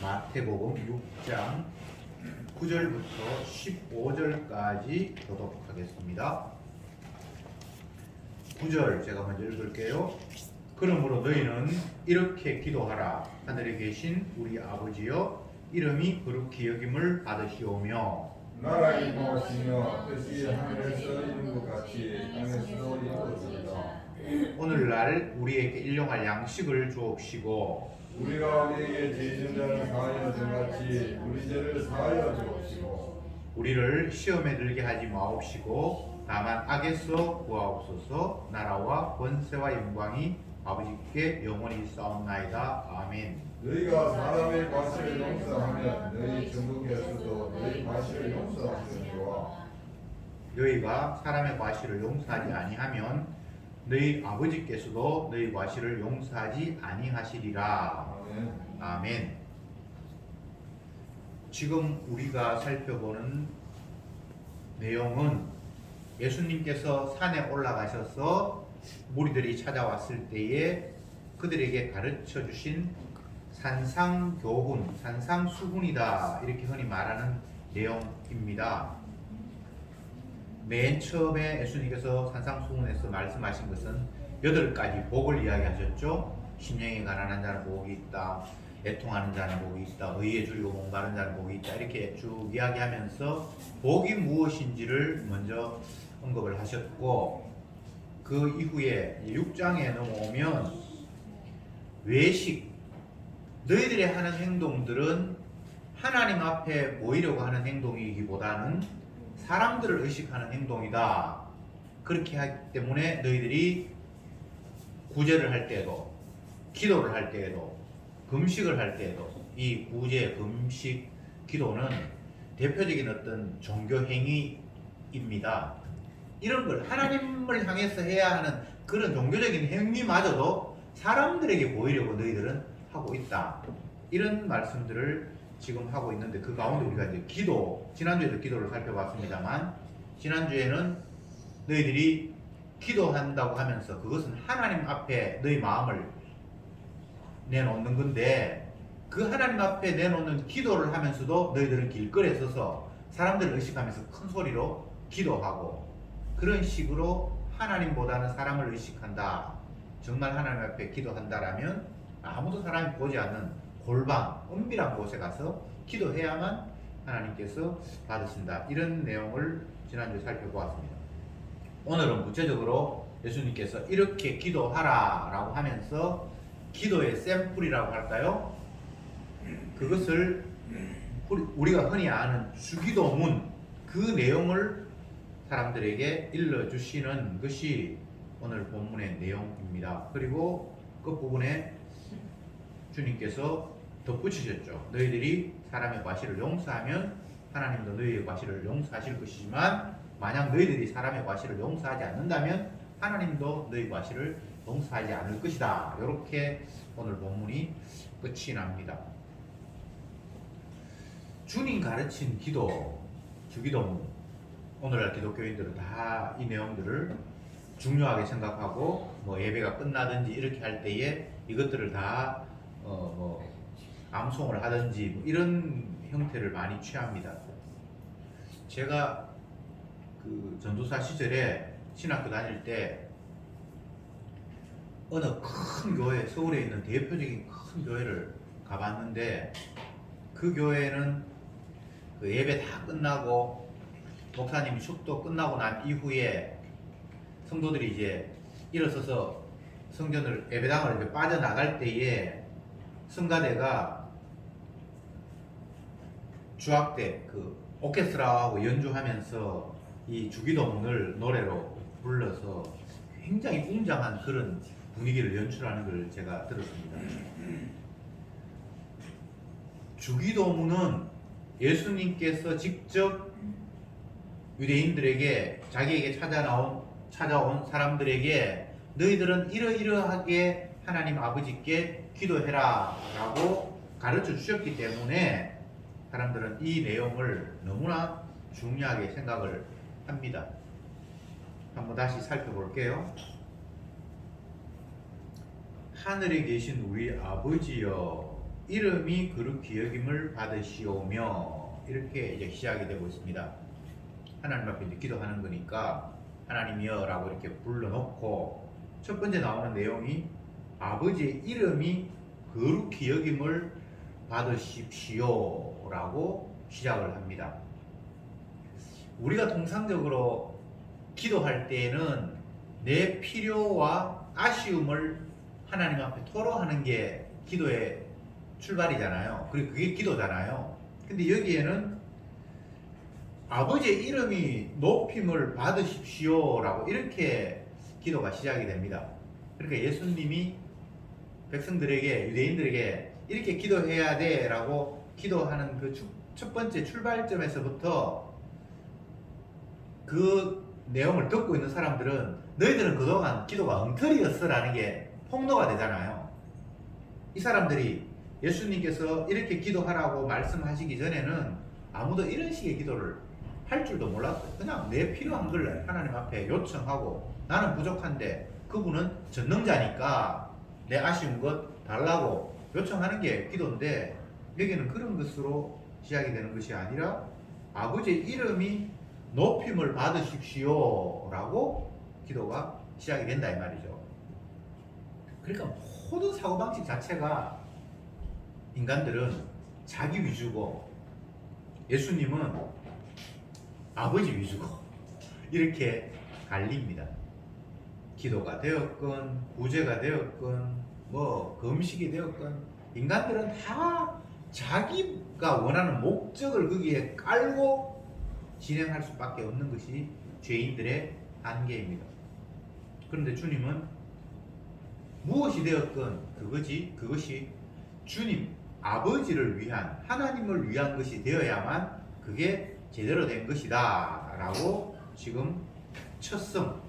마태복음 6장 9절부터 15절까지 교독하겠습니다. 9절 제가 먼저 읽을게요. 그러므로 너희는 이렇게 기도하라. 하늘에 계신 우리 아버지여, 이름이 거룩히 여김을 받으시오며 나라가 임하시며 뜻이 하늘에서 이룬 것 같이 땅에서도 이루어지리다. 오늘날 우리에게 일용할 양식을 주옵시고 우리가 우리에게 죄 지은 자를 사하여 준 같이 우리 죄를 사하여 주옵시고 우리를 시험에 들게 하지 마옵시고 다만 악에서 구하옵소서. 나라와 권세와 영광이 아버지께 영원히 있사옵나이다. 아멘. 너희가 사람의 과실을 용서하면 너희 천국에서도 너희 과실을 용서하시리라. 너희가 사람의 과실을 용서하지 아니하면 너희 아버지께서도 너희 과실을 용서하지 아니하시리라. 아멘. 아멘. 지금 우리가 살펴보는 내용은 예수님께서 산에 올라가셔서 무리들이 찾아왔을 때에 그들에게 가르쳐 주신 산상교훈, 산상수훈이다, 이렇게 흔히 말하는 내용입니다. 맨 처음에 예수님께서 산상수훈에서 말씀하신 것은 8가지 복을 이야기하셨죠. 심령이 가난한 자는 복이 있다, 애통하는 자는 복이 있다, 의에 줄이고 목마른 자는 복이 있다, 이렇게 쭉 이야기하면서 복이 무엇인지를 먼저 언급을 하셨고, 그 이후에 6장에 넘어오면 외식, 너희들이 하는 행동들은 하나님 앞에 보이려고 하는 행동이기보다는 사람들을 의식하는 행동이다. 그렇게 하기 때문에 너희들이 구제를 할 때에도, 기도를 할 때에도, 금식을 할 때에도 이 구제, 금식, 기도는 대표적인 어떤 종교 행위입니다. 이런 걸 하나님을 향해서 해야 하는 그런 종교적인 행위마저도 사람들에게 보이려고 너희들은 하고 있다. 이런 말씀들을 지금 하고 있는데, 그 가운데 우리가 이제 기도, 지난주에도 기도를 살펴봤습니다만, 지난주에는 너희들이 기도한다고 하면서 그것은 하나님 앞에 너희 마음을 내놓는 건데, 그 하나님 앞에 내놓는 기도를 하면서도 너희들은 길거리에 서서 사람들을 의식하면서 큰 소리로 기도하고, 그런 식으로 하나님보다는 사람을 의식한다. 정말 하나님 앞에 기도한다라면 아무도 사람이 보지 않는 골방, 은밀한 곳에 가서 기도해야만 하나님께서 받으신다. 이런 내용을 지난주에 살펴보았습니다. 오늘은 구체적으로 예수님께서 이렇게 기도하라 라고 하면서 기도의 샘플이라고 할까요? 그것을 우리가 흔히 아는 주기도문, 그 내용을 사람들에게 일러주시는 것이 오늘 본문의 내용입니다. 그리고 끝부분에 주님께서 덧붙이셨죠. 너희들이 사람의 과실을 용서하면 하나님도 너희의 과실을 용서하실 것이지만, 만약 너희들이 사람의 과실을 용서하지 않는다면 하나님도 너희 과실을 용서하지 않을 것이다. 이렇게 오늘 본문이 끝이 납니다. 주님 가르친 기도, 주기도문, 오늘날 기독교인들은 다 이 내용들을 중요하게 생각하고, 예배가 끝나든지 이렇게 할 때에 이것들을 다 암송을 하든지 이런 형태를 많이 취합니다. 제가 그 전도사 시절에 신학교 다닐 때 어느 큰 교회, 서울에 있는 대표적인 큰 교회를 가봤는데, 그 교회는 그 예배 다 끝나고 목사님이 축도 끝나고 난 이후에 성도들이 이제 일어서서 성전을, 예배당을 이제 빠져나갈 때에 성가대가 주악대, 그 오케스트라하고 연주하면서 이 주기도문을 노래로 불러서 굉장히 웅장한 그런 분위기를 연출하는 걸 제가 들었습니다. 주기도문은 예수님께서 직접 유대인들에게, 자기에게 찾아온 사람들에게 너희들은 이러이러하게 하나님 아버지께 기도해라 라고 가르쳐 주셨기 때문에 사람들은 이 내용을 너무나 중요하게 생각을 합니다. 한번 다시 살펴볼게요. 하늘에 계신 우리 아버지여, 이름이 거룩히 여김을 받으시오며 이렇게 이제 시작이 되고 있습니다. 하나님 앞에 이제 기도하는 거니까 하나님이여라고 이렇게 불러놓고 첫 번째 나오는 내용이 아버지의 이름이 거룩히 여김을 받으십시오라고 시작을 합니다. 우리가 통상적으로 기도할 때에는 내 필요와 아쉬움을 하나님 앞에 토로하는 게 기도의 출발이잖아요. 그리고 그게 기도잖아요. 근데 여기에는 아버지의 이름이 높임을 받으십시오라고 이렇게 기도가 시작이 됩니다. 그러니까 예수님이 백성들에게, 유대인들에게 이렇게 기도해야 돼 라고 기도하는 그 첫 번째 출발점에서부터 그 내용을 듣고 있는 사람들은 너희들은 그동안 기도가 엉터리였어 라는 게 폭로가 되잖아요. 이 사람들이 예수님께서 이렇게 기도하라고 말씀하시기 전에는 아무도 이런 식의 기도를 할 줄도 몰랐어요. 그냥 내 필요한 걸 하나님 앞에 요청하고 나는 부족한데 그분은 전능자니까 내 아쉬운 것 달라고 요청하는 게 기도인데 여기는 그런 것으로 시작이 되는 것이 아니라 아버지의 이름이 높임을 받으십시오 라고 기도가 시작이 된다 이 말이죠. 그러니까 모든 사고방식 자체가 인간들은 자기 위주고 예수님은 아버지 위주고 이렇게 갈립니다. 기도가 되었건 구제가 되었건 뭐 금식이 되었건 인간들은 다 자기가 원하는 목적을 거기에 깔고 진행할 수밖에 없는 것이 죄인들의 한계입니다. 그런데 주님은 무엇이 되었건 그것이 주님 아버지를 위한 하나님을 위한 것이 되어야만 그게 제대로 된 것이다 라고 지금 첫성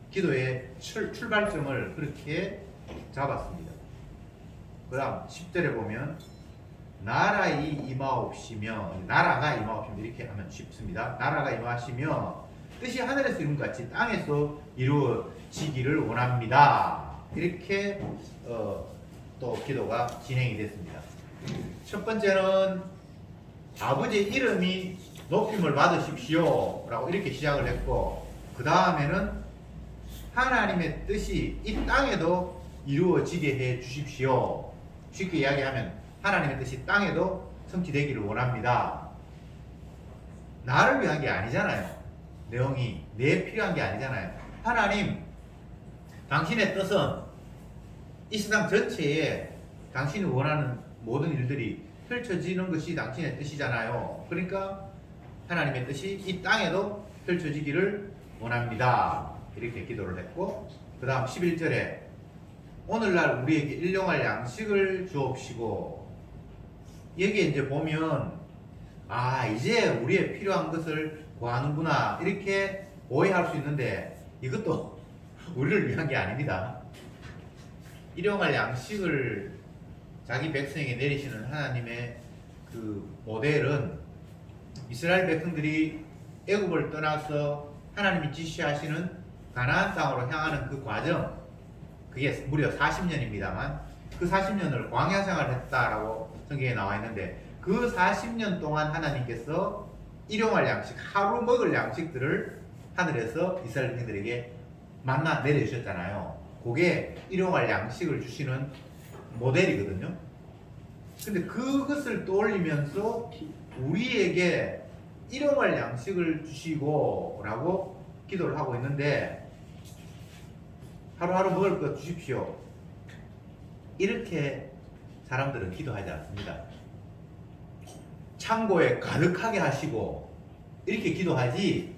기도의 출발점을 그렇게 잡았습니다. 그 다음 10절에 보면 나라가 임하옵시며 이렇게 하면 쉽습니다. 나라가 임하시며 뜻이 하늘에서 이룬 것 같이 땅에서 이루어지기를 원합니다. 이렇게 또 기도가 진행이 됐습니다. 첫 번째는 아버지의 이름이 높임을 받으십시오 라고 이렇게 시작을 했고 그 다음에는 하나님의 뜻이 이 땅에도 이루어지게 해 주십시오. 쉽게 이야기하면 하나님의 뜻이 땅에도 성취되기를 원합니다. 나를 위한 게 아니잖아요. 내용이 내 필요한 게 아니잖아요. 하나님 당신의 뜻은 이 세상 전체에 당신이 원하는 모든 일들이 펼쳐지는 것이 당신의 뜻이잖아요. 그러니까 하나님의 뜻이 이 땅에도 펼쳐지기를 원합니다. 이렇게 기도를 했고 그 다음 11절에 오늘날 우리에게 일용할 양식을 주옵시고 여기에 이제 보면 이제 우리의 필요한 것을 구하는구나 이렇게 오해할 수 있는데 이것도 우리를 위한 게 아닙니다. 일용할 양식을 자기 백성에게 내리시는 하나님의 그 모델은 이스라엘 백성들이 애굽을 떠나서 하나님이 지시하시는 가나안 땅으로 향하는 그 과정 그게 무려 40년입니다만 그 40년을 광야 생활을 했다라고 성경에 나와 있는데 그 40년 동안 하나님께서 일용할 양식, 하루 먹을 양식들을 하늘에서 이스라엘 백성들에게 만나 내려주셨잖아요. 그게 일용할 양식을 주시는 모델이거든요. 근데 그것을 떠올리면서 우리에게 일용할 양식을 주시고 라고 기도를 하고 있는데 하루하루 먹을 것 주십시오. 이렇게 사람들은 기도하지 않습니다. 창고에 가득하게 하시고 이렇게 기도하지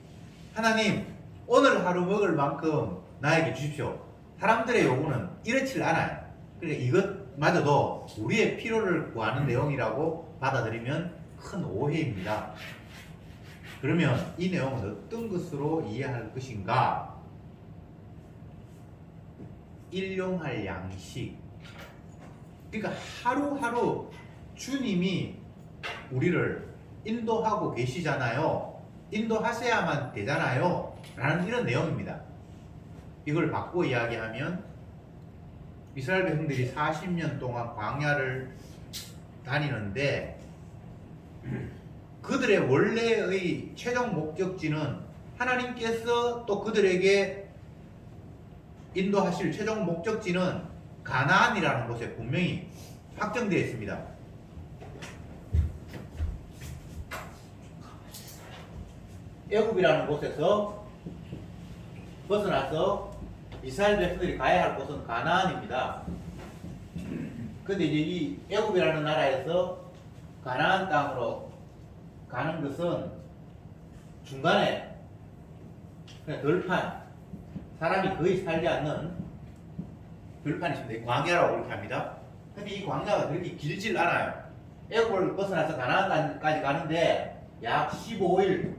하나님 오늘 하루 먹을 만큼 나에게 주십시오. 사람들의 요구는 이렇지 않아요. 그러니까 이것마저도 우리의 필요를 구하는 내용이라고 받아들이면 큰 오해입니다. 그러면 이 내용은 어떤 것으로 이해할 것인가? 일용할 양식. 그러니까 하루하루 주님이 우리를 인도하고 계시잖아요. 인도하셔야만 되잖아요. 라는 이런 내용입니다. 이걸 바꾸어 이야기하면 이스라엘 백성들이 40년 동안 광야를 다니는데 그들의 원래의 최종 목적지는 하나님께서 또 그들에게 인도하실 최종 목적지는 가나안이라는 곳에 분명히 확정되어 있습니다. 애굽이라는 곳에서 벗어나서 이스라엘 백성들이 가야 할 곳은 가나안입니다. 근데 이제 이 애굽이라는 나라에서 가나안 땅으로 가는 것은 중간에 그냥 들판, 사람이 거의 살지 않는 들판이 있습니다. 광야라고 이렇게 합니다. 근데 이 광야가 그렇게 길질 않아요. 애굽을 벗어나서 가나안까지 가는데 약 15일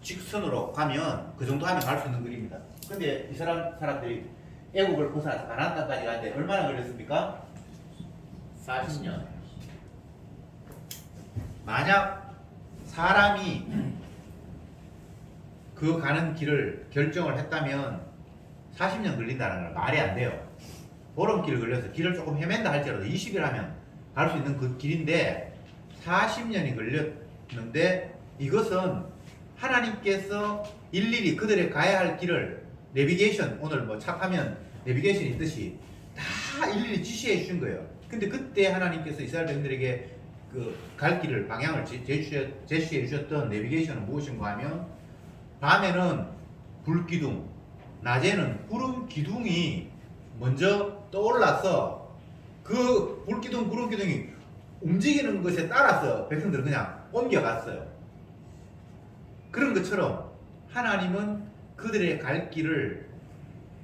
직선으로 가면 그 정도 하면 갈 수 있는 거리입니다. 근데 이 사람들이 애굽을 벗어나서 가나안 땅까지 가는데 얼마나 걸렸습니까? 40년. 만약 사람이 그 가는 길을 결정을 했다면 40년 걸린다는 건 말이 안 돼요. 보름길 걸려서 길을 조금 헤맨다 할지라도 20일 하면 갈 수 있는 그 길인데 40년이 걸렸는데 이것은 하나님께서 일일이 그들의 가야 할 길을 내비게이션, 오늘 뭐 차 타면 내비게이션이 있듯이 다 일일이 지시해 주신 거예요. 근데 그때 하나님께서 이스라엘 백성들에게 그 갈 길을 방향을 제시해 주셨던 내비게이션은 무엇인가 하면 밤에는 불기둥, 낮에는 구름 기둥이 먼저 떠올라서 그 불기둥, 구름 기둥이 움직이는 것에 따라서 백성들은 그냥 옮겨갔어요. 그런 것처럼 하나님은 그들의 갈 길을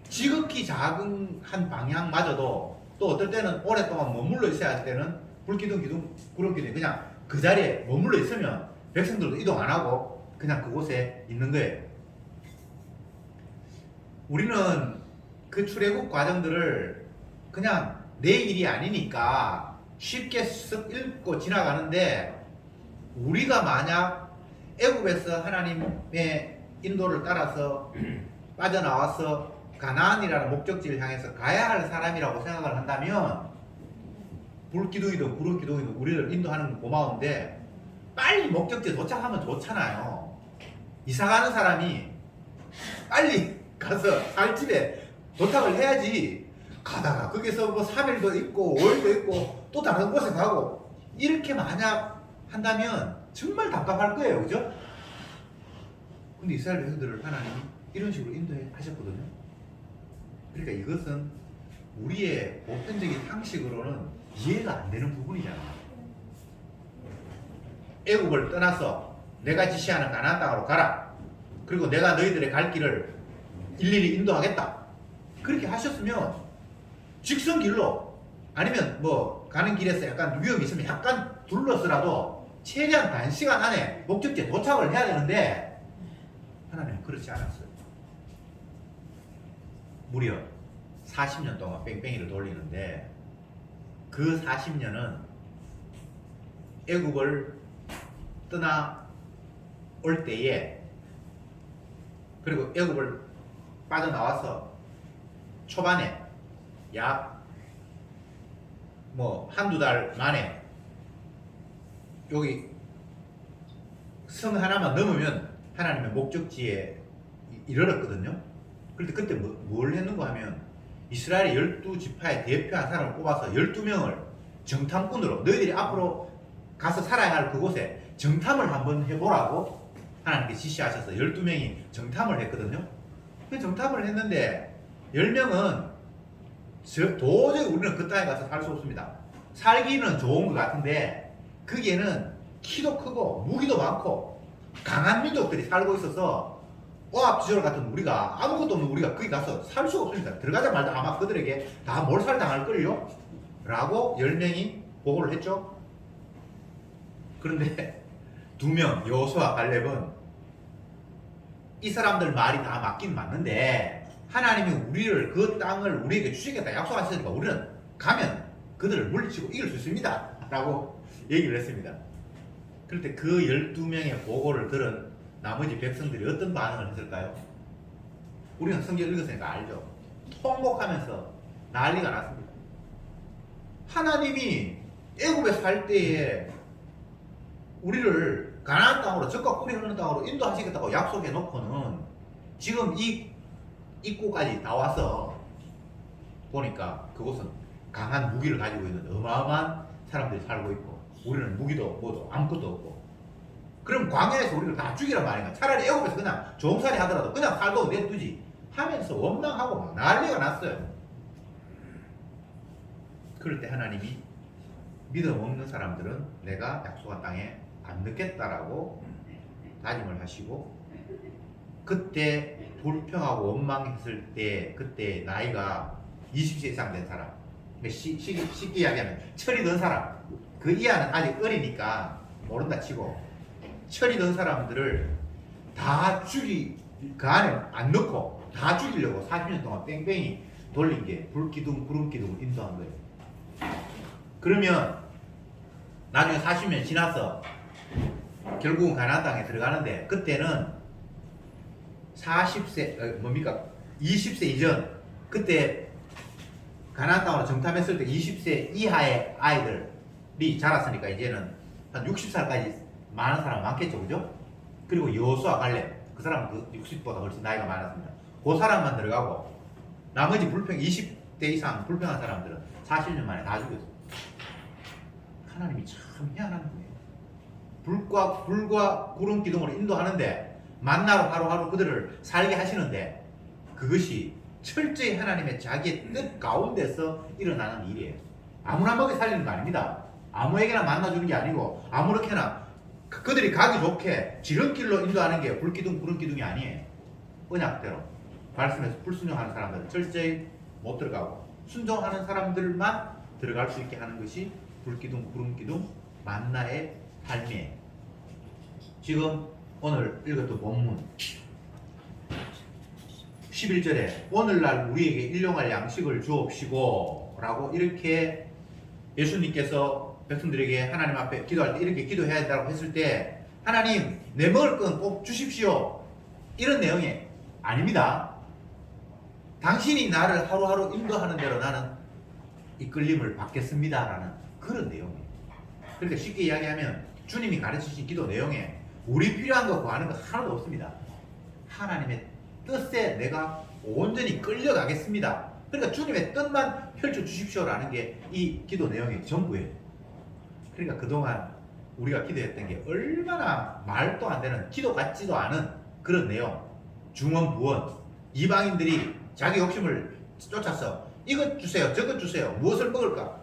지극히 작은 한 방향마저도 또 어떨 때는 오랫동안 머물러 있어야 할 때는 불기둥, 기둥, 구름 기둥이 그냥 그 자리에 머물러 있으면 백성들도 이동 안 하고 그냥 그곳에 있는 거예요. 우리는 그 출애굽 과정들을 그냥 내 일이 아니니까 쉽게 쓱 읽고 지나가는데 우리가 만약 애굽에서 하나님의 인도를 따라서 빠져나와서 가나안이라는 목적지를 향해서 가야 할 사람이라고 생각을 한다면 불기둥이든 구름기둥이든 우리를 인도하는 건 고마운데 빨리 목적지에 도착하면 좋잖아요. 이사가는 사람이 빨리 가서 살 집에 도착을 해야지 가다가 거기서 뭐 3일도 있고 5일도 있고 또 다른 곳에 가고 이렇게 만약 한다면 정말 답답할 거예요. 그죠? 근데 이스라엘 백성들을 하나님이 이런 식으로 인도하셨거든요. 그러니까 이것은 우리의 보편적인 상식으로는 이해가 안 되는 부분이잖아. 애굽을 떠나서 내가 지시하는 가나안 땅으로 가라. 그리고 내가 너희들의 갈 길을 일일이 인도하겠다. 그렇게 하셨으면 직선 길로 아니면 뭐 가는 길에서 약간 위험이 있으면 약간 둘러서라도 최대한 단시간 안에 목적지에 도착을 해야 되는데 하나님은 그렇지 않았어요. 무려 40년 동안 뺑뺑이를 돌리는데 그 40년은 애굽을 떠나 올 때에 그리고 애굽을 빠져나와서 초반에 약 뭐 한두 달 만에 여기 성 하나만 넘으면 하나님의 목적지에 이르렀거든요. 그런데 그때 뭘 했는가 하면 이스라엘의 12지파의 대표한 사람을 뽑아서 12명을 정탐꾼으로 너희들이 앞으로 가서 살아야 할 그곳에 정탐을 한번 해보라고 하나님께 지시하셔서 12명이 정탐을 했거든요. 그 정탐을 했는데 10명은 도저히 우리는 그 땅에 가서 살 수 없습니다. 살기는 좋은 것 같은데 거기에는 키도 크고 무기도 많고 강한 민족들이 살고 있어서 오합지졸 같은 우리가 아무것도 없는 우리가 거기 가서 살 수가 없습니다. 들어가자마자 아마 그들에게 다 몰살당할걸요? 라고 10명이 보고를 했죠. 그런데 2명 여호수아 갈렙은 이 사람들 말이 다 맞긴 맞는데 하나님이 우리를 그 땅을 우리에게 주시겠다 약속하셨으니까 우리는 가면 그들을 물리치고 이길 수 있습니다 라고 얘기를 했습니다. 그런데 그 12명의 보고를 들은 나머지 백성들이 어떤 반응을 했을까요? 우리는 성경 읽었으니까 알죠. 통곡하면서 난리가 났습니다. 하나님이 애굽에 살 때에 우리를 가나안 땅으로 적과 꿀이 흐르는 땅으로 인도하시겠다고 약속해 놓고는 지금 이 입구까지 다 와서 보니까 그곳은 강한 무기를 가지고 있는 어마어마한 사람들이 살고 있고 우리는 무기도 뭐도 아무것도 없고 그럼 광야에서 우리를 다 죽이란 말인가. 차라리 애굽에서 그냥 종살이 하더라도 그냥 살고 내두지 하면서 원망하고 막 난리가 났어요. 그럴 때 하나님이 믿음 없는 사람들은 내가 약속한 땅에 안 넣겠다라고 다짐을 하시고 그때 불평하고 원망했을 때 그때 나이가 20세 이상 된 사람 쉽게 이야기하면 철이 든 사람 그 이하는 아직 어리니까 모른다 치고 철이 든 사람들을 다 그 안에 안 넣고 다 죽이려고 40년 동안 뺑뺑이 돌린 게 불기둥 구름기둥을 인도한 거예요. 그러면 나중에 40년 지나서 결국은 가나안 땅에 들어가는데 그때는 40세 뭡니까 20세 이전 그때 가나안 땅으로 정탐했을 때 20세 이하의 아이들이 자랐으니까 이제는 한 60살까지 많은 사람 많겠죠, 그죠? 그리고 여호수아 갈렙 그 사람은 그 60보다 훨씬 나이가 많았습니다. 그 사람만 들어가고 나머지 불평 20대 이상 불평한 사람들은 40년 만에 다 죽였어요. 하나님이 참 희한한 분이에요. 불과 구름 기둥으로 인도하는데 만나로 하루하루 그들을 살게 하시는데 그것이 철저히 하나님의 자기의 뜻 가운데서 일어나는 일이에요. 아무나 먹여 살리는 거 아닙니다. 아무에게나 만나주는 게 아니고 아무렇게나 그들이 가기 좋게 지름길로 인도하는 게 불기둥 구름기둥이 아니에요. 언약대로 말씀에서 불순종하는 사람들은 철저히 못 들어가고 순종하는 사람들만 들어갈 수 있게 하는 것이 불기둥 구름기둥 만나의 삶이에요. 지금 오늘 읽었던 본문 11절에 오늘날 우리에게 일용할 양식을 주옵시고 라고 이렇게 예수님께서 백성들에게 하나님 앞에 기도할 때 이렇게 기도해야 된다고 했을 때 하나님 내 먹을 건 꼭 주십시오 이런 내용이 아닙니다. 당신이 나를 하루하루 인도하는 대로 나는 이끌림을 받겠습니다 라는 그런 내용이에요. 그러니까 쉽게 이야기하면 주님이 가르치신 기도 내용에 우리 필요한 거 구하는 거 하나도 없습니다. 하나님의 뜻에 내가 온전히 끌려가겠습니다. 그러니까 주님의 뜻만 펼쳐주십시오라는 게 이 기도 내용의 전부예요. 그러니까 그동안 우리가 기도했던 게 얼마나 말도 안 되는 기도 같지도 않은 그런 내용 중언부언 이방인들이 자기 욕심을 쫓아서 이것 주세요 저것 주세요 무엇을 먹을까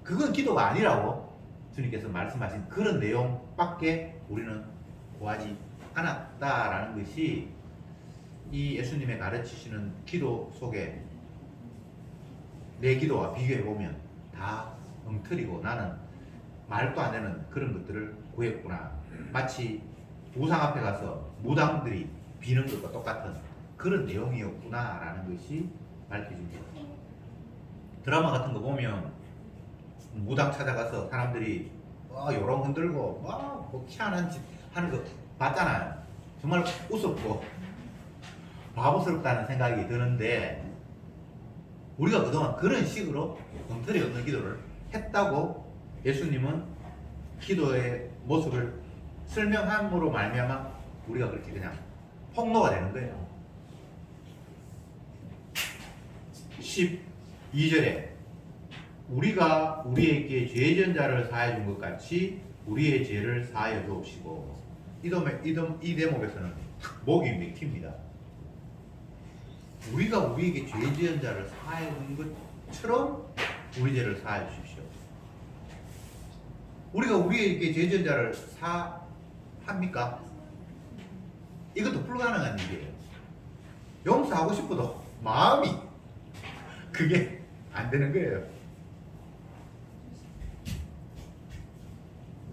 그건 기도가 아니라고 주님께서 말씀하신 그런 내용밖에 우리는 구하지 않았다라는 것이 이 예수님의 가르치시는 기도 속에 내 기도와 비교해보면 다 엉터리고 나는 말도 안 되는 그런 것들을 구했구나. 마치 우상 앞에 가서 무당들이 비는 것과 똑같은 그런 내용이었구나 라는 것이 밝혀집니다. 드라마 같은 거 보면 무당 찾아가서 사람들이 요런 흔들고 뭐 희한한 짓 하는 거 봤잖아요. 정말 우습고 바보스럽다는 생각이 드는데 우리가 그동안 그런 식으로 엉터리 없는 기도를 했다고 예수님은 기도의 모습을 설명함으로 말미암아 우리가 그렇게 그냥 폭로가 되는 거예요. 12절에 우리가 우리에게 죄 지은 자를 사하여 준 것 같이 우리의 죄를 사하여 주옵시고 이 대목에서는 목이 맥힙니다. 우리가 우리에게 죄 지은 자를 사하여 준 것처럼 우리 죄를 사하여 주십시오. 우리가 우리에게 죄 지은 자를 사합니까? 이것도 불가능한 일이에요. 용서하고 싶어도 마음이 그게 안 되는 거예요.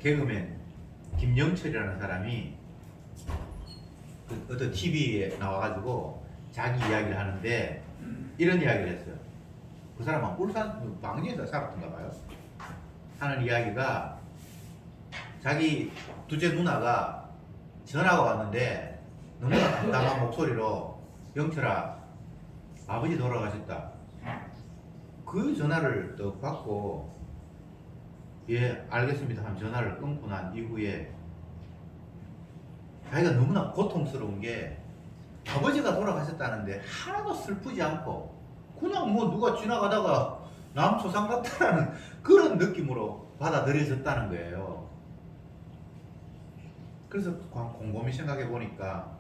개그맨 김영철이라는 사람이 어떤 TV에 나와가지고 자기 이야기를 하는데 이런 이야기를 했어요. 그 사람은 울산 방지에서 살았던가 봐요. 하는 이야기가 자기 둘째 누나가 전화가 왔는데 너무나 담담한 목소리로 영철아 아버지 돌아가셨다. 그 전화를 또 받고 예, 알겠습니다 하면 전화를 끊고 난 이후에 자기가 너무나 고통스러운 게 아버지가 돌아가셨다는데 하나도 슬프지 않고 그냥 뭐 누가 지나가다가 남초상 같다라는 그런 느낌으로 받아들여졌다는 거예요. 그래서 곰곰이 생각해 보니까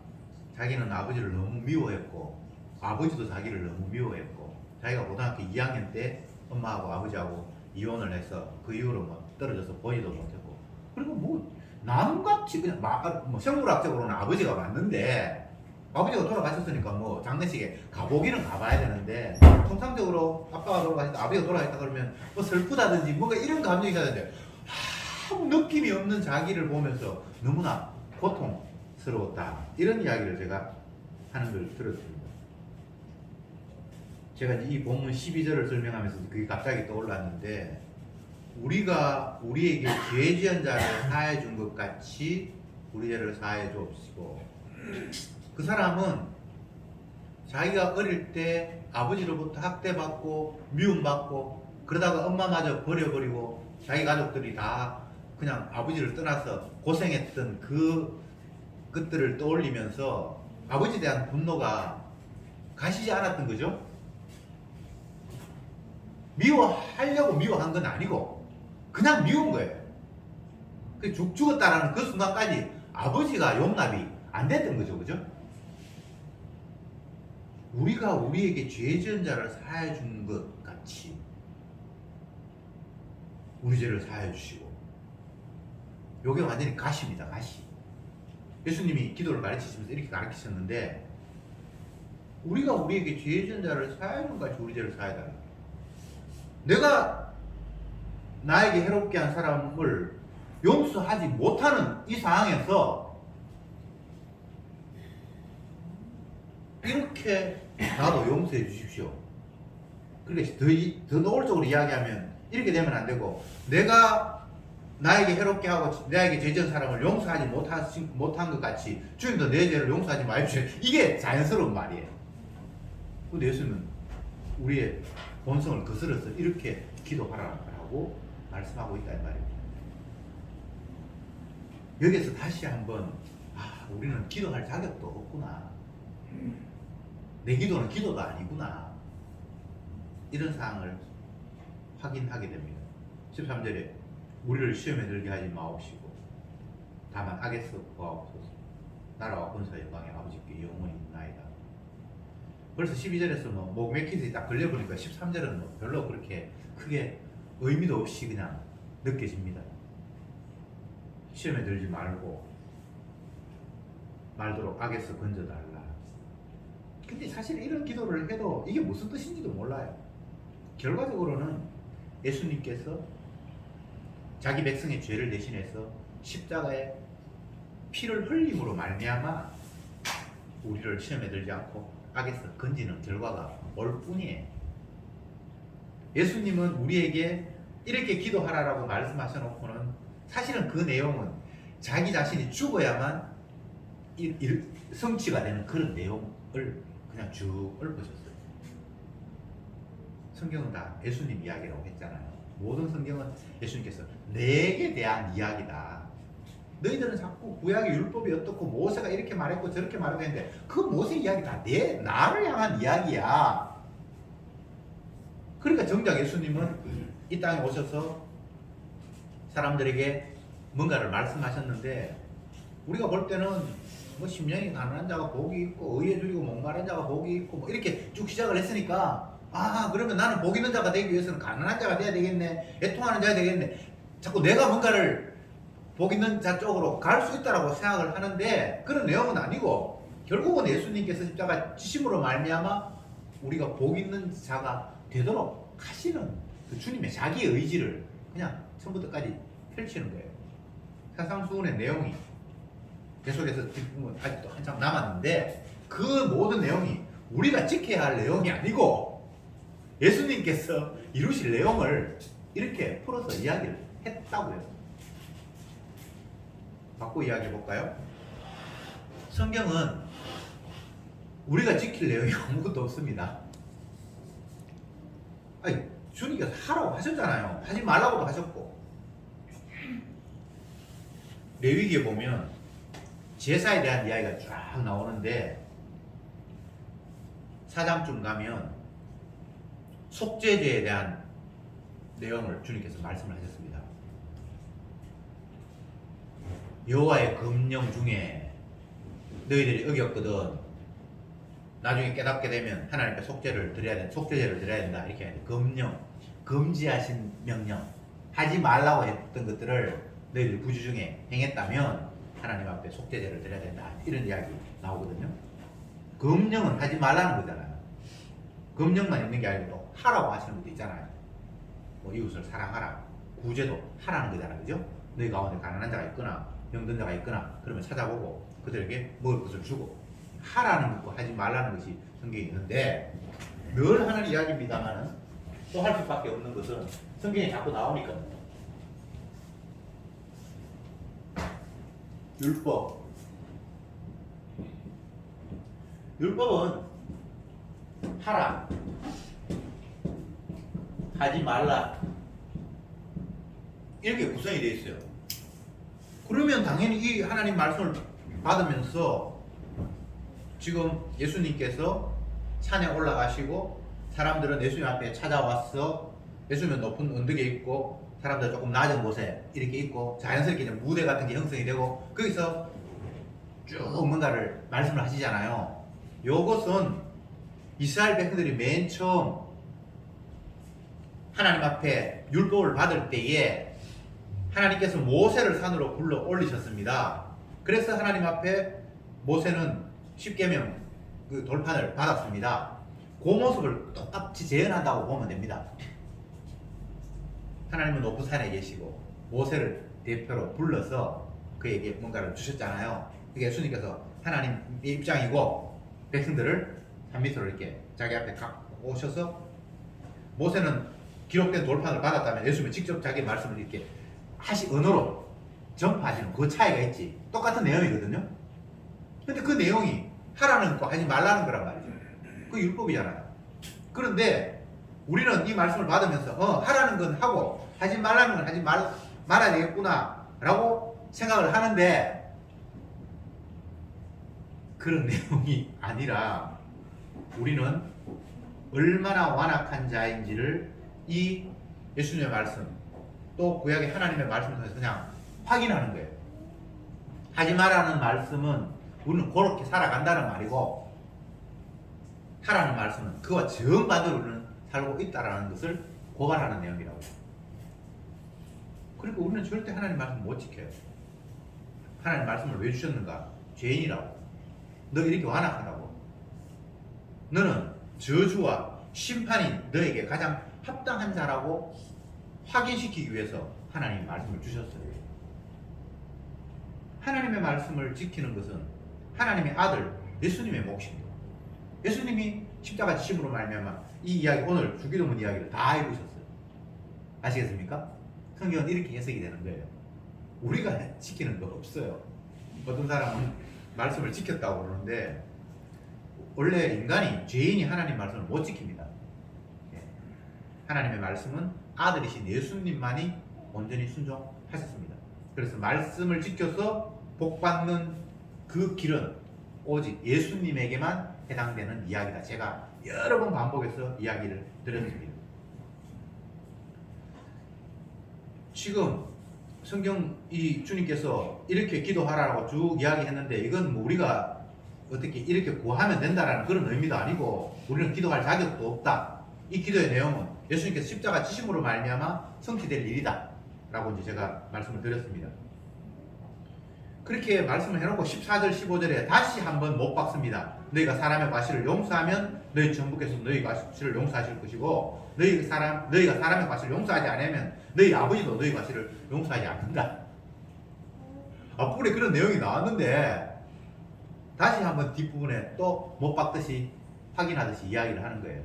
자기는 아버지를 너무 미워했고 아버지도 자기를 너무 미워했고 자기가 고등학교 2학년 때 엄마하고 아버지하고 이혼을 해서 그 이후로 뭐 떨어져서 보지도 못했고 그리고 뭐 남같이 그냥 뭐 생물학적으로는 아버지가 맞는데 아버지가 돌아가셨으니까 뭐 장례식에 가보기는 가봐야 되는데 통상적으로 아빠가 돌아가셨다 아버지가 돌아가셨다 그러면 뭐 슬프다든지 뭔가 이런 감정이 있어야 되는데 아무 느낌이 없는 자기를 보면서 너무나 고통스러웠다 이런 이야기를 제가 하는 걸 들었습니다. 제가 이 본문 12절을 설명하면서 그게 갑자기 떠올랐는데 우리가 우리에게 죄 지은 자를 사해 준 것 같이 우리 죄를 사해 주옵시고 그 사람은 자기가 어릴 때 아버지로부터 학대받고 미움받고 그러다가 엄마마저 버려버리고 자기 가족들이 다 그냥 아버지를 떠나서 고생했던 그것들을 떠올리면서 아버지에 대한 분노가 가시지 않았던 거죠. 미워하려고 미워한 건 아니고 그냥 미운 거예요. 죽었다라는 그 순간까지 아버지가 용납이 안 됐던 거죠. 그죠? 우리가 우리에게 죄 지은 자를 사해 준 것 같이 우리 죄를 사해 주시고 요게 완전히 가시입니다. 가시. 예수님이 기도를 가르치시면서 이렇게 가르치셨는데 우리가 우리에게 죄 지은 자를 사해 준 것 같이 우리 죄를 사해 달라. 내가 나에게 해롭게 한 사람을 용서하지 못하는 이 상황에서 이렇게 나도 용서해 주십시오. 그렇게 더 노골적으로 이야기하면 이렇게 되면 안 되고 내가 나에게 해롭게 하고 나에게 죄 지은 사람을 용서하지 못한 것 같이 주님도 내 죄를 용서하지 마십시오. 이게 자연스러운 말이에요. 근데 예수님은 우리의 본성을 거스려서 이렇게 기도하라고 말씀하고 있다는 말입니다. 여기서 다시 한번 우리는 기도할 자격도 없구나. 내 기도는 기도가 아니구나. 이런 사항을 확인하게 됩니다. 13절에 우리를 시험에 들게 하지 마옵시고 다만 악에서 구하옵소서. 나라와 권세와 영광의 아버지께 영원히 있나이다. 벌써 12절에서 뭐 맥히지 딱 걸려보니까 13절은 뭐 별로 그렇게 크게 의미도 없이 그냥 느껴집니다. 시험에 들지 말고 말도록 악에서 건져달라. 근데 사실 이런 기도를 해도 이게 무슨 뜻인지도 몰라요. 결과적으로는 예수님께서 자기 백성의 죄를 대신해서 십자가에 피를 흘림으로 말미암아 우리를 시험에 들지 않고 악에서 건지는 결과가 올 뿐이에요. 예수님은 우리에게 이렇게 기도하라라고 말씀하셔놓고는 사실은 그 내용은 자기 자신이 죽어야만 성취가 되는 그런 내용을 그냥 쭉 읊으셨어요. 성경은 다 예수님 이야기라고 했잖아요. 모든 성경은 예수님께서 내게 대한 이야기다. 너희들은 자꾸 구약의 율법이 어떻고 모세가 이렇게 말했고 저렇게 말했고 했는데 그 모세 이야기 다 나를 향한 이야기야. 그러니까 정작 예수님은 이 땅에 오셔서 사람들에게 뭔가를 말씀하셨는데 우리가 볼 때는 뭐 심령이 가난한 자가 복이 있고 의에 줄이고 목마른 자가 복이 있고 뭐 이렇게 쭉 시작을 했으니까 그러면 나는 복 있는 자가 되기 위해서는 가난한 자가 돼야 되겠네, 애통하는 자가 되겠네. 자꾸 내가 뭔가를 복 있는 자 쪽으로 갈 수 있다라고 생각을 하는데 그런 내용은 아니고 결국은 예수님께서 십자가 지심으로 말미암아 우리가 복 있는 자가 되도록 하시는 그 주님의 자기 의지를 그냥 처음부터까지 펼치는 거예요. 사상수훈의 내용이 계속해서 아직도 한참 남았는데 그 모든 내용이 우리가 지켜야 할 내용이 아니고 예수님께서 이루실 내용을 이렇게 풀어서 이야기를 했다고요. 바꿔 이야기해 볼까요? 성경은 우리가 지킬 내용이 아무것도 없습니다. 아니, 주님께서 하라고 하셨잖아요. 하지 말라고도 하셨고 레위기에 보면 제사에 대한 이야기가 쫙 나오는데 4장쯤 가면 속죄제에 대한 내용을 주님께서 말씀을 하셨습니다. 여호와의 금령 중에 너희들이 어겼거든 나중에 깨닫게 되면 하나님께 속죄제를 드려야 된다 이렇게 해야 돼. 금령, 금지하신 명령, 하지 말라고 했던 것들을 너희들이 부주중에 행했다면 하나님 앞에 속죄제를 드려야 된다 이런 이야기 나오거든요. 금령은 하지 말라는 거잖아요. 금령만 있는 게 아니고 또 하라고 하시는 것도 있잖아요. 뭐 이웃을 사랑하라, 구제도 하라는 거잖아요. 그죠? 너희 가운데 가난한 자가 있거나 병든 자가 있거나 그러면 찾아보고 그들에게 먹을 것을 주고 하라는 것과 하지 말라는 것이 성경에 있는데 늘 하는 이야기입니다만은 또 할 수밖에 없는 것은 성경에 자꾸 나오니까 율법은 하라, 하지 말라 이렇게 구성이 되어 있어요. 그러면 당연히 이 하나님 말씀을 받으면서 지금 예수님께서 산에 올라가시고 사람들은 예수님 앞에 찾아와서 예수님은 높은 언덕에 있고 사람들 조금 낮은 곳에 이렇게 있고 자연스럽게 이제 무대 같은 게 형성이 되고 거기서 쭉 뭔가를 말씀을 하시잖아요. 요것은 이스라엘 백성들이 맨 처음 하나님 앞에 율법을 받을 때에 하나님께서 모세를 산으로 불러 올리셨습니다. 그래서 하나님 앞에 모세는 십계명 그 돌판을 받았습니다. 그 모습을 똑같이 재현한다고 보면 됩니다. 하나님은 높은 산에 계시고 모세를 대표로 불러서 그에게 뭔가를 주셨잖아요. 그게 예수님께서 하나님의 입장이고 백성들을 산 밑으로 이렇게 자기 앞에 갖고 오셔서 모세는 기록된 돌판을 받았다면 예수님은 직접 자기 말씀을 이렇게 언어로 전파하시는 그 차이가 있지. 똑같은 내용이거든요. 근데 그 내용이 하라는 거 하지 말라는 거란 말이죠. 그 율법이잖아요. 그런데 우리는 이 말씀을 받으면서 하라는 건 하고 하지 말라는 건 하지 말아야 되겠구나 라고 생각을 하는데 그런 내용이 아니라 우리는 얼마나 완악한 자인지를 이 예수님의 말씀 또 구약의 하나님의 말씀을 통해서 그냥 확인하는 거예요. 하지 말라는 말씀은 우리는 그렇게 살아간다는 말이고 하라는 말씀은 그와 정반대로 우리는 살고 있다는 것을 고발하는 내용이라고. 그러니까 우리는 절대 하나님 말씀 못 지켜요. 하나님 말씀을 왜 주셨는가? 죄인이라고. 너 이렇게 완악하다고. 너는 저주와 심판이 너에게 가장 합당한 자라고 확인시키기 위해서 하나님의 말씀을 주셨어요. 하나님의 말씀을 지키는 것은 하나님의 아들 예수님의 몫입니다. 예수님이 십자가 지심으로 말미암아 이 이야기 오늘 주기도문 이야기를 다 해보셨어요. 아시겠습니까? 성경은 이렇게 해석이 되는 거예요. 우리가 지키는 거 없어요. 어떤 사람은 말씀을 지켰다고 그러는데 원래 인간이 죄인이 하나님 말씀을 못 지킵니다. 하나님의 말씀은 아들이신 예수님만이 온전히 순종하셨습니다. 그래서 말씀을 지켜서 복받는 그 길은 오직 예수님에게만 해당되는 이야기다. 제가 여러 번 반복해서 이야기를 드렸습니다. 지금 성경 이 주님께서 이렇게 기도하라고 쭉 이야기했는데 이건 뭐 우리가 어떻게 이렇게 구하면 된다라는 그런 의미도 아니고 우리는 기도할 자격도 없다. 이 기도의 내용은 예수님께서 십자가 지심으로 말미암아 성취될 일이다 라고 이제 제가 말씀을 드렸습니다. 그렇게 말씀을 해놓고 14절 15절에 다시 한번 못 박습니다. 너희가 사람의 과실을 용서하면 너희 전부께서 너희 과실을 용서하실 것이고 너희가 사람의 과실을 용서하지 않으면 너희 아버지도 너희 과실을 용서하지 않는다. 앞부분에 그런 내용이 나왔는데 다시 한번 뒷부분에 또 못 박듯이 확인하듯이 이야기를 하는 거예요.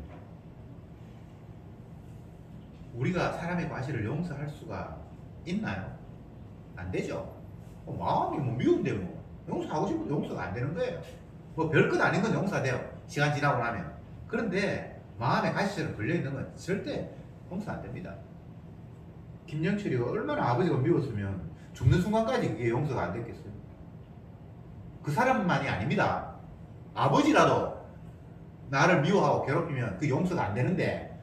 우리가 사람의 과실을 용서할 수가 있나요? 안 되죠. 마음이 뭐 미운데 뭐 용서하고 싶어도 용서가 안 되는 거예요. 뭐 별것 아닌 건 용서돼요. 시간 지나고 나면. 그런데 마음에 가시처럼 걸려있는 건 절대 용서 안 됩니다. 김영철이가 얼마나 아버지가 미웠으면 죽는 순간까지 그게 용서가 안 됐겠어요? 그 사람만이 아닙니다. 아버지라도 나를 미워하고 괴롭히면 그 용서가 안 되는데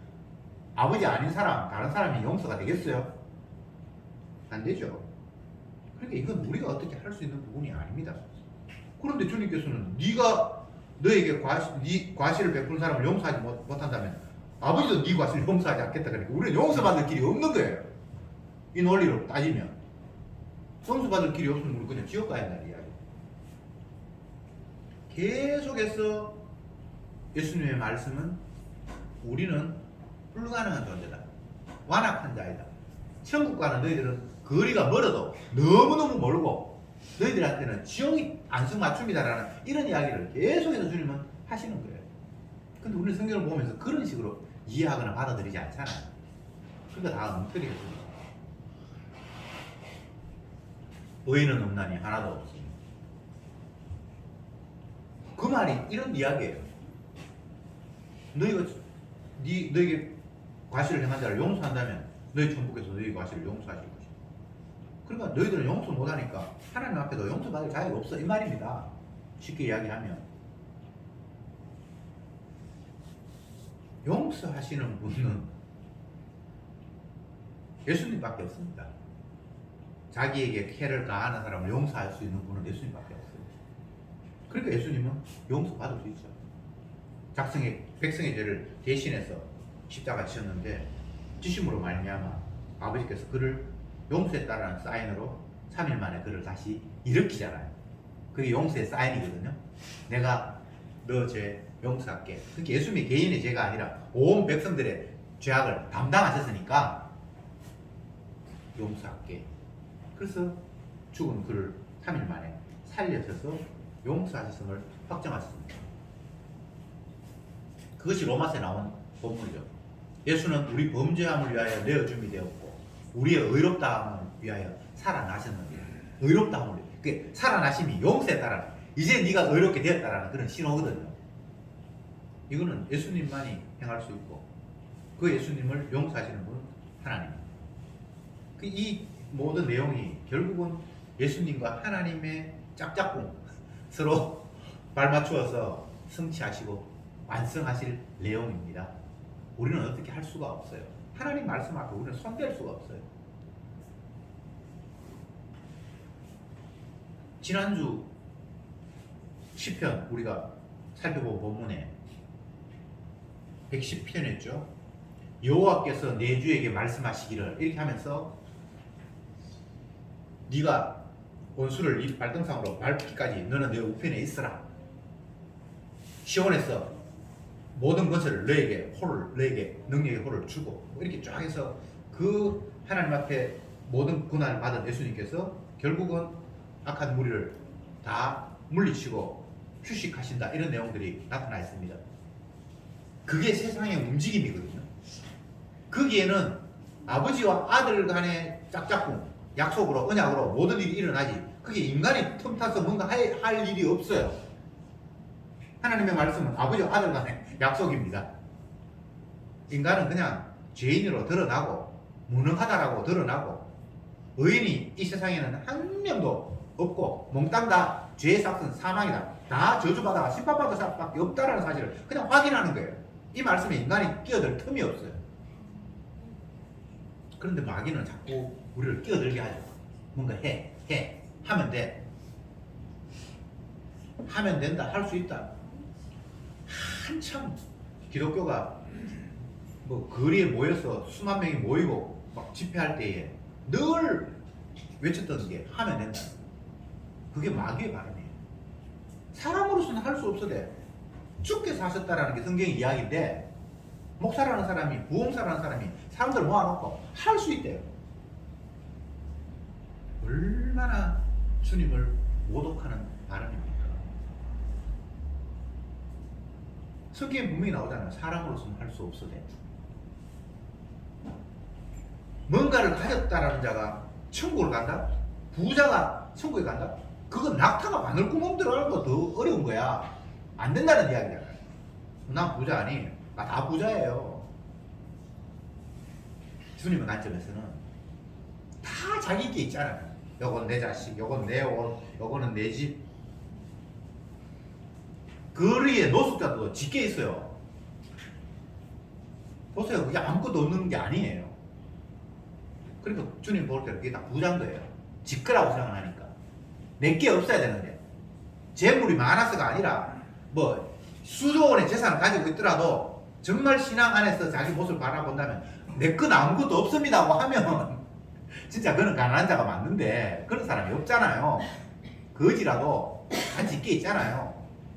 아버지 아닌 사람, 다른 사람이 용서가 되겠어요? 안 되죠. 그러니까 이건 우리가 어떻게 할 수 있는 부분이 아닙니다. 그런데 주님께서는 네가 너에게 네 과실을 베푸는 사람을 용서하지 못한다면 아버지도 네 과실을 용서하지 않겠다. 그러니까 우리는 용서받을 길이 없는 거예요. 이 논리로 따지면 용서받을 길이 없으면 우리 그냥 지옥 가야 한다는 이야기. 계속해서 예수님의 말씀은 우리는 불가능한 존재다. 완악한 자이다. 천국과는 너희들은 거리가 멀어도 너무너무 멀고 너희들한테는 지옥이 안성맞춤이다라는 이런 이야기를 계속해서 주님은 하시는 거예요. 근데 우리는 성경을 보면서 그런 식으로 이해하거나 받아들이지 않잖아요. 그러니까 다 엉터리가 됩니다. 의인은 없나니 하나도 없으니. 그 말이 이런 이야기예요. 너에게 과실을 행한 자를 용서한다면 너희 천국에서 너희 과실을 용서하실 것이다. 그러니까 너희들은 용서 못하니까 하나님 앞에도 용서받을 자유가 없어 이 말입니다. 쉽게 이야기하면 용서하시는 분은 예수님밖에 없습니다. 자기에게 해를 가하는 사람을 용서할 수 있는 분은 예수님밖에 없어요. 그러니까 예수님은 용서받을 수 있죠. 백성의 죄를 대신해서 십자가 지셨는데 지심으로 말미암아 아버지께서 그를 용서했다라는 사인으로 3일 만에 그를 다시 일으키잖아요. 그게 용서의 사인이거든요. 내가 너 죄 용서할게. 그게 예수님이 개인의 죄가 아니라 온 백성들의 죄악을 담당하셨으니까 용서할게. 그래서 죽은 그를 3일 만에 살려셔서 용서하셨음을 확정하셨습니다. 그것이 로마서에 나온 본문이죠. 예수는 우리 범죄함을 위하여 내어줌이 되었고 우리의 의롭다함을 위하여 살아나셨는데 의롭다함을 그 살아나심이 용서에 따라 이제 네가 의롭게 되었다라는 그런 신호거든요. 이거는 예수님만이 행할 수 있고 그 예수님을 용서하시는 분은 하나님입니다. 이 모든 내용이 결국은 예수님과 하나님의 짝짝꿍 서로 발맞추어서 성취하시고 완성하실 내용입니다. 우리는 어떻게 할 수가 없어요. 하나님 말씀 앞에 우리는 손댈 수가 없어요. 지난주 시편 우리가 살펴본 본문에 110편이었죠. 여호와께서 내 주에게 말씀하시기를 이렇게 하면서 네가 원수를 네 발등상으로 밟기까지 너는 내 우편에 있으라. 시온에서 모든 것을 너에게 능력의 홀을 주고 이렇게 쫙 해서 그 하나님 앞에 모든 고난을 받은 예수님께서 결국은 악한 무리를 다 물리치고 휴식하신다 이런 내용들이 나타나 있습니다. 그게 세상의 움직임이거든요. 거기에는 아버지와 아들 간의 짝짝꿍 약속으로 언약으로 모든 일이 일어나지 그게 인간이 틈타서 뭔가 할 일이 없어요. 하나님의 말씀은 아버지와 아들 간의 약속입니다. 인간은 그냥 죄인으로 드러나고 무능하다라고 드러나고 의인이 이 세상에는 한 명도 없고 몽땅 다 죄의 삭은 사망이다. 다 저주받아 심판받을 사람밖에 없다라는 사실을 그냥 확인하는 거예요. 이 말씀에 인간이 끼어들 틈이 없어요. 그런데 마귀는 자꾸 우리를 끼어들게 하죠. 뭔가 하면 돼. 하면 된다. 할 수 있다. 한참 기독교가 뭐 거리에 모여서 수만 명이 모이고 막 집회할 때에 늘 외쳤던 게 하면 된다. 그게 마귀의 발언이에요. 사람으로서는 할 수 없어대. 주께서 하셨다라는 게 성경의 이야기인데 목사라는 사람이 부흥사라는 사람이 사람들 모아놓고 할 수 있대요. 얼마나 주님을 모독하는 발언입니까? 성경에 분명히 나오잖아요. 사람으로서는 할 수 없어대. 뭔가를 가졌다라는 자가 천국을 간다? 부자가 천국에 간다? 그건 낙타가 바늘구멍 들어가는 거 더 어려운 거야. 안 된다는 이야기잖아요. 난 부자 아니. 나 다 부자예요. 주님의 관점에서는 다 자기 게 있잖아요. 요건 내 자식, 요건 내 옷, 요거는 내 집. 거리에 노숙자도 짙게 있어요. 보세요. 그게 아무것도 없는 게 아니에요. 그러니까 주님 볼 때는 그게 다 부자인 직거라고 생각하니까. 내게 없어야 되는데. 재물이 많아서가 아니라, 뭐, 수조 원의 재산을 가지고 있더라도, 정말 신앙 안에서 자기 모습을 바라본다면, 내 건 아무것도 없습니다고 하면, 진짜 그는 가난한 자가 맞는데, 그런 사람이 없잖아요. 거지라도 같이 있게 있잖아요.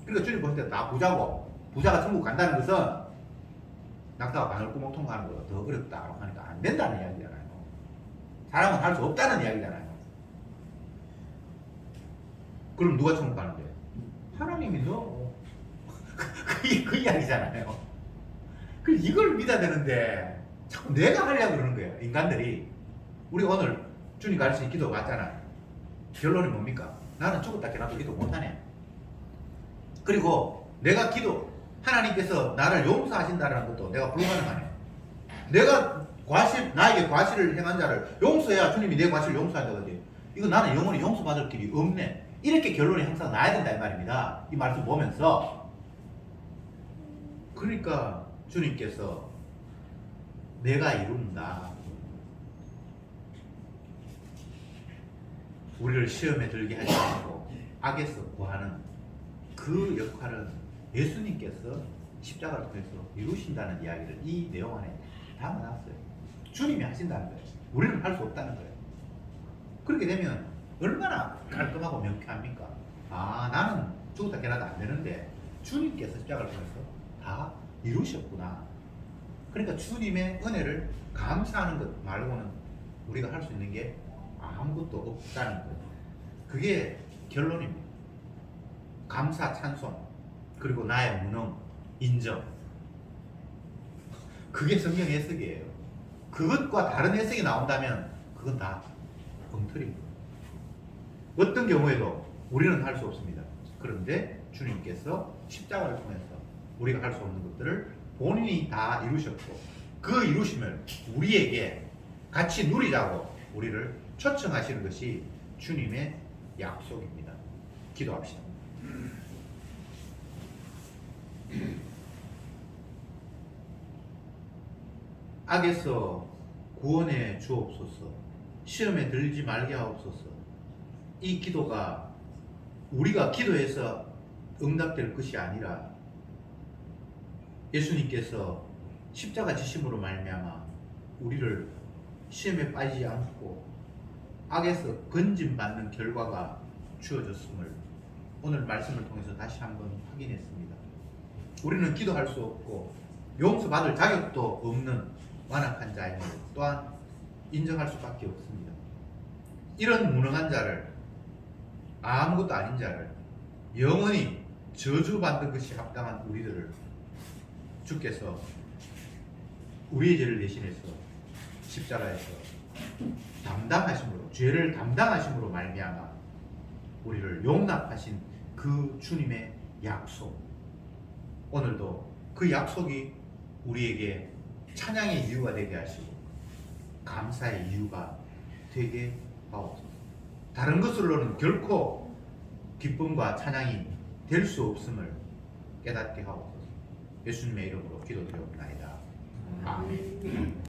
그러니까 주님 볼 때 다 부자고, 부자가 천국 간다는 것은, 낙타가 바늘구멍 통과하는 것보다 더 어렵다고 하니까 안 된다는 이야기잖아요. 사람은 할 수 없다는 이야기잖아요. 그럼 누가 천국 가는데? 하나님이 너. 그 이야기잖아요. 이걸 믿어야 되는데 자꾸 내가 하려고 그러는 거예요. 인간들이. 우리 오늘 주님 가르치는 기도 봤잖아요. 결론이 뭡니까? 나는 죽었다 깨어나도 기도 못하네. 그리고 내가 기도, 하나님께서 나를 용서하신다는 것도 내가 불가능하네. 내가 나에게 과실을 행한 자를 용서해야 주님이 내 과실을 용서한다거든요. 이거 나는 영원히 용서받을 길이 없네. 이렇게 결론이 항상 나야 된다 이 말입니다. 이 말씀 보면서. 그러니까 주님께서 내가 이룬다. 우리를 시험에 들게 하지 않고 악에서 구하는 그 역할은 예수님께서 십자가를 통해서 이루신다는 이야기를 이 내용 안에 담아놨어요. 주님이 하신다는 거예요. 우리는 할 수 없다는 거예요. 그렇게 되면 얼마나 깔끔하고 명쾌합니까? 아, 나는 죽었다 깨어나도 안 되는데 주님께서 십자가를 통해서 다 이루셨구나. 그러니까 주님의 은혜를 감사하는 것 말고는 우리가 할 수 있는 게 아무것도 없다는 거예요. 그게 결론입니다. 감사, 찬송, 그리고 나의 무능, 인정. 그게 성경 해석이에요. 그것과 다른 해석이 나온다면 그건 다 엉터리입니다. 어떤 경우에도 우리는 할 수 없습니다. 그런데 주님께서 십자가를 통해서 우리가 할 수 없는 것들을 본인이 다 이루셨고, 그 이루심을 우리에게 같이 누리자고 우리를 초청하시는 것이 주님의 약속입니다. 기도합시다. 악에서 구원해 주옵소서. 시험에 들지 말게 하옵소서. 이 기도가 우리가 기도해서 응답될 것이 아니라 예수님께서 십자가 지심으로 말미암아 우리를 시험에 빠지지 않고 악에서 건짐받는 결과가 주어졌음을 오늘 말씀을 통해서 다시 한번 확인했습니다. 우리는 기도할 수 없고 용서받을 자격도 없는 완악한 자임을 또한 인정할 수밖에 없습니다. 이런 무능한 자를, 아무것도 아닌 자를 영원히 저주받는 것이 합당한 우리들을 주께서 우리의 죄를 대신해서 십자가에서 담당하심으로, 죄를 담당하심으로 말미암아 우리를 용납하신 그 주님의 약속, 오늘도 그 약속이 우리에게 찬양의 이유가 되게 하시고 감사의 이유가 되게 하옵소서. 다른 것으로는 결코 기쁨과 찬양이 될 수 없음을 깨닫게 하옵소서. 예수님의 이름으로 기도드리옵나이다. 아멘.